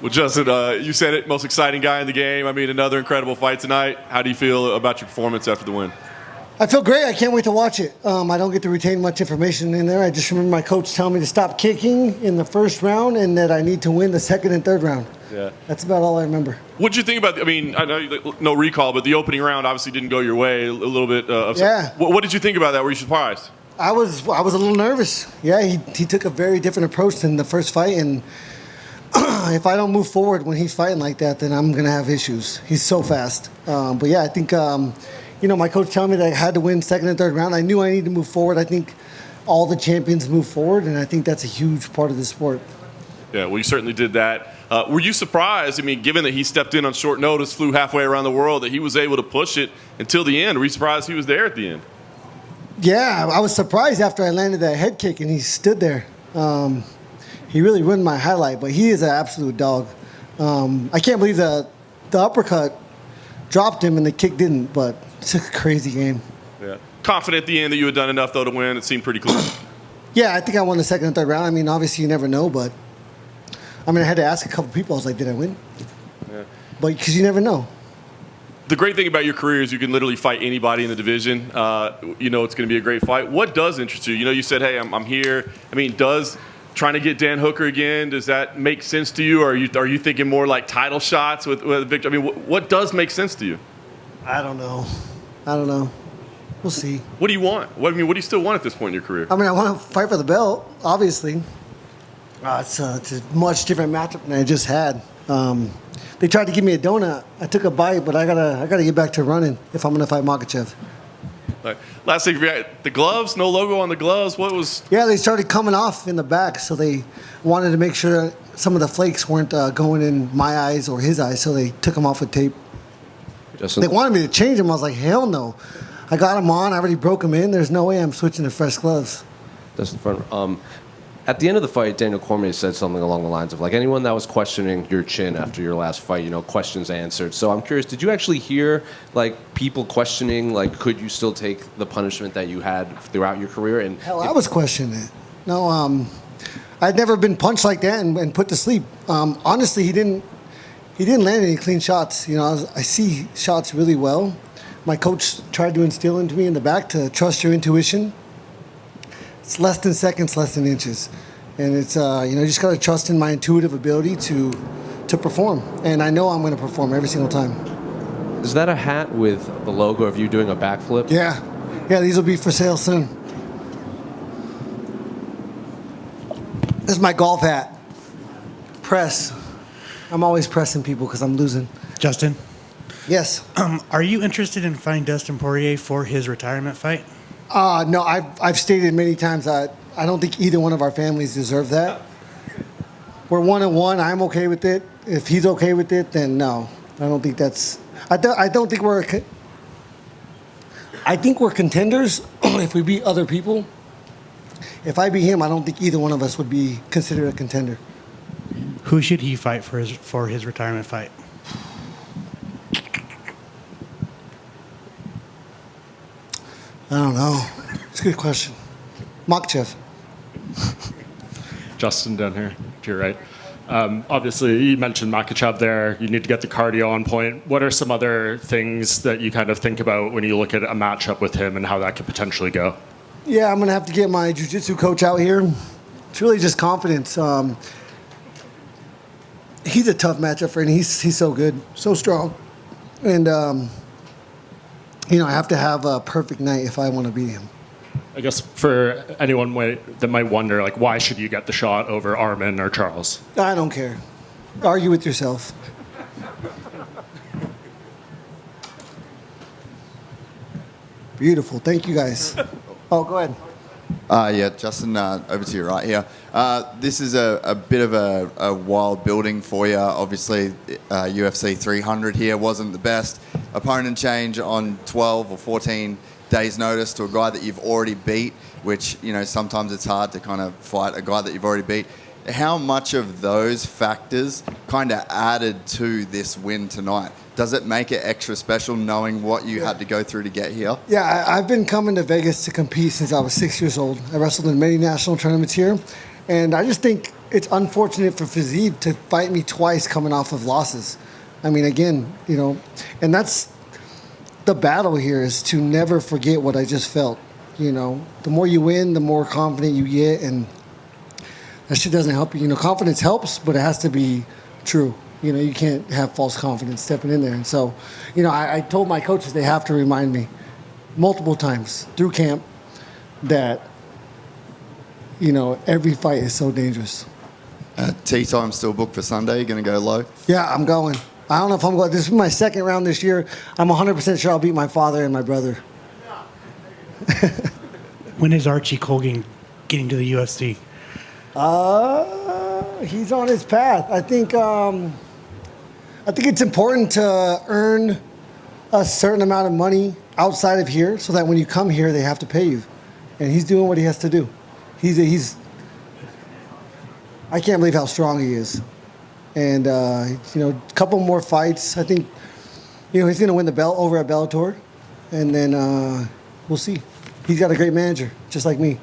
Well, Justin, you said it, most exciting guy in the game. I mean, another incredible fight tonight. How do you feel about your performance after the win? I feel great. I can't wait to watch it. I don't get to retain much information in there. I just remember my coach telling me to stop kicking in the first round and that I need to win the second and third round. Yeah. That's about all I remember. What did you think about, I mean, I know no recall, but the opening round obviously didn't go your way a little bit. Yeah. What did you think about that? Were you surprised? I was a little nervous. Yeah, he took a very different approach than the first fight, and if I don't move forward when he's fighting like that, then I'm going to have issues. He's so fast. But yeah, I think, my coach telling me that I had to win second and third round. I knew I needed to move forward. I think all the champions move forward, and I think that's a huge part of the sport. Yeah, well, you certainly did that. Were you surprised, I mean, given that he stepped in on short notice, flew halfway around the world, that he was able to push it until the end? Were you surprised he was there at the end? Yeah, I was surprised after I landed that head kick and he stood there. He really ruined my highlight, but he is an absolute dog. I can't believe the uppercut dropped him and the kick didn't, but it's a crazy game. Yeah. Confident at the end that you had done enough, though, to win. It seemed pretty clear. Yeah, I think I won the second and third round. I mean, obviously you never know, but I had to ask a couple people. I was like, did I win? Yeah. But because you never know. The great thing about your career is you can literally fight anybody in the division. It's going to be a great fight. What does interest you? You said, hey, I'm here. I mean, does trying to get Dan Hooker again, does that make sense to you? Or are you thinking more like title shots with Victor? I mean, what does make sense to you? I don't know. We'll see. What do you want? What do you still want at this point in your career? I want to fight for the belt, obviously. It's a much different matchup than I just had. They tried to give me a donut. I took a bite, but I gotta get back to running if I'm gonna fight Makhachev. Right. Last thing, the gloves, no logo on the gloves. What was? Yeah, they started coming off in the back, so they wanted to make sure some of the flakes weren't going in my eyes or his eyes, so they took them off with tape. Justin. They wanted me to change them. I was like, hell no. I got them on. I already broke them in. There's no way I'm switching to fresh gloves. Justin, at the end of the fight, Daniel Cormier said something along the lines of, like, anyone that was questioning your chin after your last fight, questions answered. So I'm curious, did you actually hear, people questioning, could you still take the punishment that you had throughout your career? And hell, I was questioning it. No, I'd never been punched like that and put to sleep. Honestly, he didn't land any clean shots. I see shots really well. My coach tried to instill into me in the back to trust your intuition. It's less than seconds, less than inches. And it's, you just got to trust in my intuitive ability to perform. And I know I'm going to perform every single time. Is that a hat with the logo of you doing a backflip? Yeah. Yeah, these will be for sale soon. This is my golf hat. Press. I'm always pressing people because I'm losing. Justin? Yes. Are you interested in fighting Dustin Poirier for his retirement fight? No, I've stated many times that I don't think either one of our families deserve that. We're 1-1. I'm okay with it. If he's okay with it, then no. I don't think that's. I don't think we're. I think we're contenders if we beat other people. If I beat him, I don't think either one of us would be considered a contender. Who should he fight for his retirement fight? I don't know. It's a good question. Makhachev. Justin down here to your right. Obviously, you mentioned Makhachev there. You need to get the cardio on point. What are some other things that you kind of think about when you look at a matchup with him and how that could potentially go? Yeah, I'm going to have to get my jiu-jitsu coach out here. It's really just confidence. He's a tough matchup for him. He's so good, so strong. And, I have to have a perfect night if I want to beat him. I guess for anyone that might wonder, why should you get the shot over Armin or Charles? I don't care. Argue with yourself. Beautiful. Thank you, guys. Oh, go ahead. Yeah, Justin, over to your right here. This is a bit of a wild building for you. Obviously, UFC 300 here wasn't the best. Opponent change on 12 or 14 days' notice to a guy that you've already beat, which, sometimes it's hard to kind of fight a guy that you've already beat. How much of those factors kind of added to this win tonight? Does it make it extra special knowing what you had to go through to get here? Yeah, I've been coming to Vegas to compete since I was 6 years old. I wrestled in many national tournaments here. And I just think it's unfortunate for Fiziev to fight me twice coming off of losses. I mean, again, and that's the battle here, is to never forget what I just felt. The more you win, the more confident you get, and that shit doesn't help you. Confidence helps, but it has to be true. You can't have false confidence stepping in there. And so, I told my coaches they have to remind me multiple times through camp that, every fight is so dangerous. Tea time still booked for Sunday. You're going to go low? Yeah, I'm going. I don't know if I'm going. This is my second round this year. I'm 100% sure I'll beat my father and my brother. When is Archie Colgan getting to the UFC? He's on his path. I think it's important to earn a certain amount of money outside of here, so that when you come here, they have to pay you. And he's doing what he has to do. He's. I can't believe how strong he is. And a couple more fights. I think, he's going to win the belt over at Bellator, and then we'll see. He's got a great manager, just like me.